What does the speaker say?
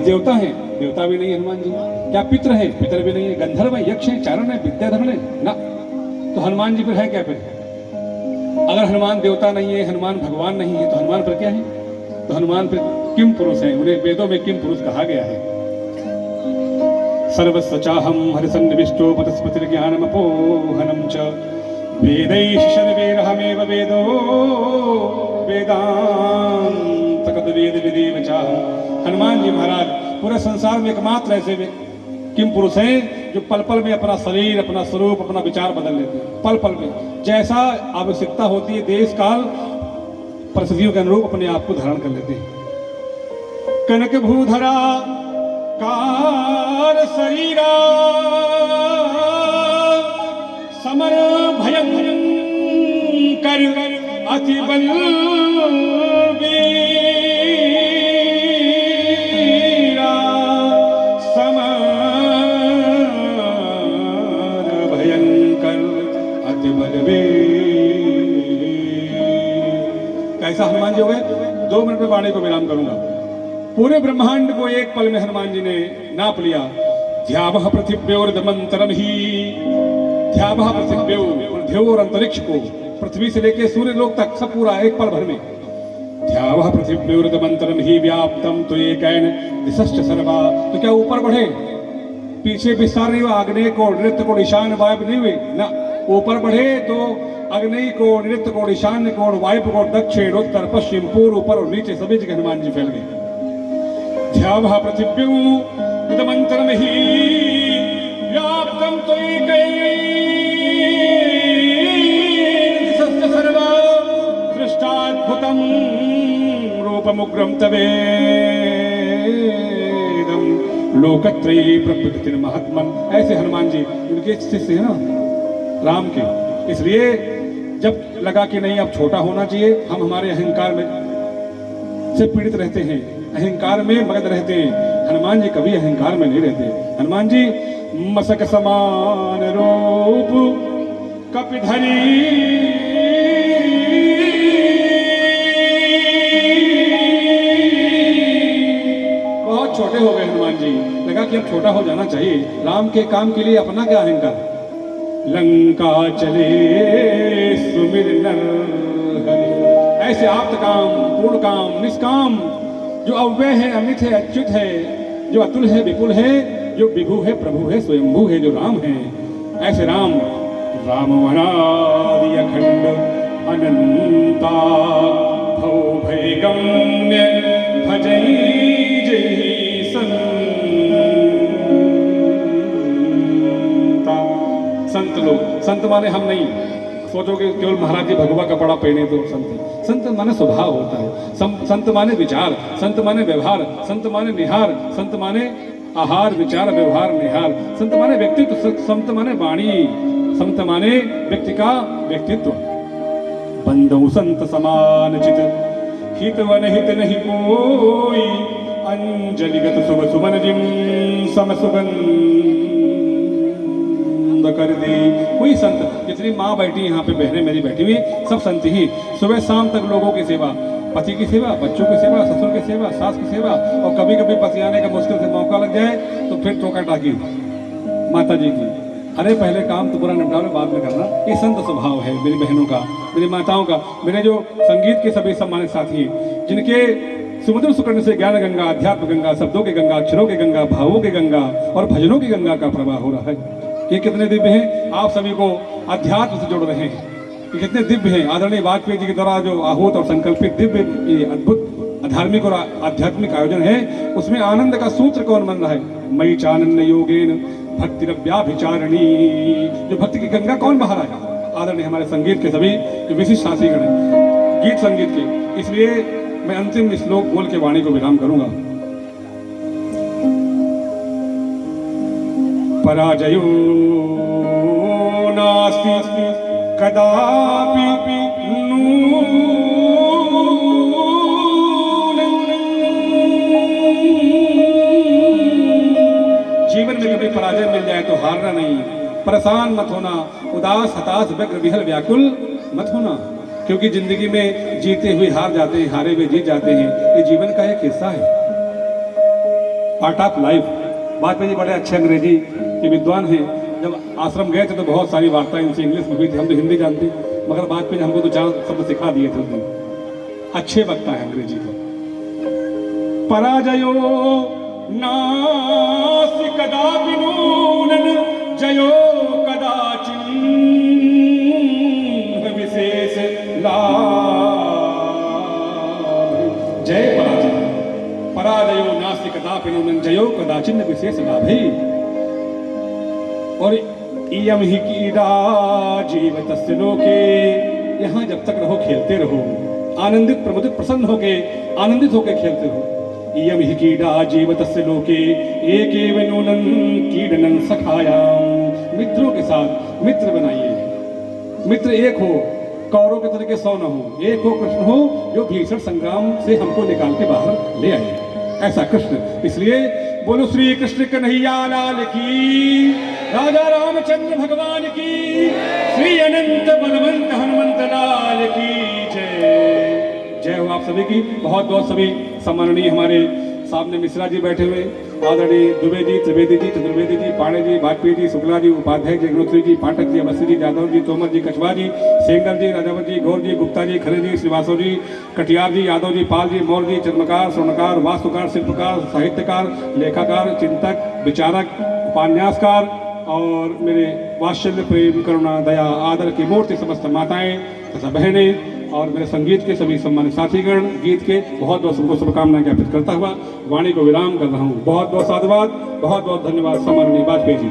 देवता हैं? देवता भी नहीं है हनुमान जी। क्या पितर है? पितर भी नहीं है। गंधर्व है, यक्ष है, चारण है, विद्याधर है ना। तो हनुमान जी फिर है क्या? फिर अगर हनुमान देवता नहीं है, हनुमान भगवान नहीं है, तो हनुमान पर क्या है? तो हनुमान पर किम पुरुष है। उन्हें वेदों में किम पुरुष कहा गया है। सर्वस्व चाहम हरिसन्निविष्टो पतस्पतिर्ज्ञानमपोहनम च वेदैः षड्वेदहमेव वेदो वेदांत वेद विदेव चाहम। हनुमान जी महाराज पूरे संसार में एकमात्र ऐसे किम पुरुष हैं जो पल पल में अपना शरीर, अपना स्वरूप, अपना विचार बदल लेते हैं। पल पल में जैसा आवश्यकता होती है, देश काल परिस्थितियों के अनुरूप अपने आप को धारण कर लेते हैं। कनक भूधरा कार शरीरा समर भयंकर अति बल कैसा हनुमान जी हो गए? 2 मिनट में वाणी को विराम करूंगा। पूरे ब्रह्मांड को एक पल में हनुमान जी ने नाप लिया। ध्यावह पृथिव्योर्दमंतरम ही, ध्यावह पृथिव्यो और अंतरिक्ष को, पृथ्वी से लेकर सूर्य लोक तक सब पूरा एक पल भर में। ध्यावह पृथिव्योर्दमंतरम ही व्याप्तम तो एकैन दिशश्च सर्वा। तो क्या ऊपर बढ़े, पीछे विस्तार नहीं हुआ? आग्नेय को, नृत्य को, ईशान वायु नहीं हुए ना। ऊपर बढ़े तो अग्नि को, नृत्य को, ईशान्य को, वायु को, दक्षिण, उत्तर, पश्चिम, पूर्व, ऊपर और नीचे सभी जगह हनुमान जी फैल गए। ध्यावह पृथिव्योर्दमंतरम ही व्याप्तम त्वयैकैन दिशश्च सर्वा दृष्टाद्भुतं रूपमुग्रं तवेदं लोकत्रयी प्रकृतिर्महात्मन्। ऐसे हनुमान जी उनके शिष्य हैं ना राम के। इसलिए जब लगा कि नहीं अब छोटा होना चाहिए, हम हमारे अहंकार में से पीड़ित रहते हैं, अहंकार में मगन रहते हैं। हनुमान जी कभी अहंकार में नहीं रहते। हनुमान जी मसक समान रूप कपिधरी बहुत छोटे हो गए हनुमान जी। लगा कि अब छोटा हो जाना चाहिए। राम के काम के लिए अपना क्या अहंकार। लंका चले सुमिर नर हरि। ऐसे आप्त काम, पूर्ण काम, निष्काम, जो अव्यय है, अमित है, अच्युत है, जो अतुल है, विपुल है, जो विभु है, प्रभु है, स्वयंभू है, जो राम है। ऐसे राम रामवनादि अखंड अनंता भव भय गम्य भजई जय संत लोग। संत माने हम नहीं सोचोगे केवल महाराज जी भगवा कपड़ा पहने तो संत। संत माने स्वभाव होता है। संत माने विचार, संत माने व्यवहार, संत माने निहार, संत माने आहार, विचार, व्यवहार, निहार। संत माने व्यक्तित्व, संत माने वाणी, संत माने व्यक्ति का व्यक्तित्व। बंधु संत समान चित हित वन हित नहीं कोई अंजलिगत शुभ सुमन जिम सम सुगंध कर दे। कोई संत, जितनी माँ बैठी यहाँ पे, बहनें मेरी बैठी हुई, सब संत ही। सुबह शाम तक लोगों की सेवा, पति की सेवा, बच्चों की सेवा, ससुर की सेवा, सास की सेवा। और कभी कभी पति आने का मुश्किल से मौका लग जाए तो फिर टोका टाकी माता जी की। अरे पहले काम तो पूरा निपटा लो, बाद में करना। ये संत स्वभाव है मेरी बहनों का, मेरी माताओं का, मेरे जो संगीत के सभी सम्मानित साथी, जिनके सुमधुर सुकर्ण से ज्ञान गंगा, अध्यात्म गंगा, शब्दों की गंगा, अक्षरों की गंगा, भावों की गंगा और भजनों की गंगा का प्रवाह हो रहा है। ये कितने दिव्य हैं, आप सभी को अध्यात्म से जोड़ रहे हैं। ये कितने दिव्य हैं। आदरणीय वाजपेयी जी के द्वारा जो आहूत और संकल्पित दिव्य ये अद्भुत धार्मिक और आध्यात्मिक आयोजन है, उसमें आनंद का सूत्र कौन बन रहा है? मयि चानन्य योगेन भक्तिरव्याभिचारिणी। जो भक्ति की गंगा कौन बहा रहा है? आदरणीय हमारे संगीत के सभी जो विशिष्ट शास्त्रीगण हैं गीत संगीत के। इसलिए मैं अंतिम श्लोक बोल के वाणी को विराम करूंगा। पराजयो नास्ति कदापि जीवन में कभी पराजय मिल जाए तो हारना नहीं, परेशान मत होना, उदास हताश व्यग्र विहल व्याकुल मत होना, क्योंकि जिंदगी में जीते हुए हार जाते हैं, हारे हुए जीत जाते हैं। ये जीवन का एक हिस्सा है। Part of life. Vajpayee ji बड़े अच्छे अंग्रेजी के विद्वान हैं। जब आश्रम गए थे तो बहुत सारी वार्ताएं इनसे इंग्लिश में हुई थी, हम तो हिंदी जानते, मगर वाजपेयी जी हमको तो 4 शब्द सिखा दिए थे उस दिन। अच्छे वक्ता है अंग्रेजी को। पराजयो नास्ति कदापि नूनन जयो कदाचिन् विशेष लाभ। जय पराजय, पराजयो नास्ति कदापि नूनन जयो कदाचिन् विशेष लाभे। और इयम ही कीड़ा जीवतस्य लोके, यहाँ जब तक रहो खेलते रहो, आनंदित प्रमुदित प्रसन्न होके आनंदित होके खेलते हो। इयम ही कीड़ा जीवतस्य लोके एकेव नूनं कीडनं सखायाम। मित्रों के साथ मित्र बनाइए। मित्र एक हो, कौरव के तरह के 100 न हो, एक हो कृष्ण हो जो भीषण संग्राम से हमको निकाल के बाहर ले आए, ऐसा कृष्ण। इसलिए बोलो श्री कृष्ण कन्हैया लाल की, राजा रामचंद्र भगवान की, श्री अनंत बलवंत हनुमंत लाल की जय। जय हो आप सभी की। बहुत बहुत सभी सम्माननीय हमारे सामने मिश्रा जी बैठे हुए, आदरणीय दुबे जी, त्रिवेदी जी, चतुर्वेदी जी, पांडे जी, वाजपेयी जी, शुक्ला जी, उपाध्याय जी, अग्निहोत्री जी, पाठक जी, अवस्थी जी, यादव जी, तोमर जी, कछवा जी, सेंगर जी, राजावत जी, गौर जी, गुप्ता जी, खरे जी, श्रीवास्तव जी, कटियार जी, यादव जी, पाल जी, मौर्य जी, चर्मकार, स्वर्णकार, वास्तुकार, शिल्पकार, साहित्यकार, लेखाकार, चिंतक, विचारक, उपन्यासकार और मेरे वात्सल्य प्रेम करुणा दया आदर की मूर्ति समस्त माताएं तथा बहनें और मेरे संगीत के सभी सम्मानित साथीगण, गीत के बहुत बहुत सबको शुभकामनाएं ज्ञापित करता हुआ वाणी को विराम कर रहा हूँ। बहुत बहुत साधुवाद, बहुत बहुत धन्यवाद सम्माननीय वाजपेयी जी।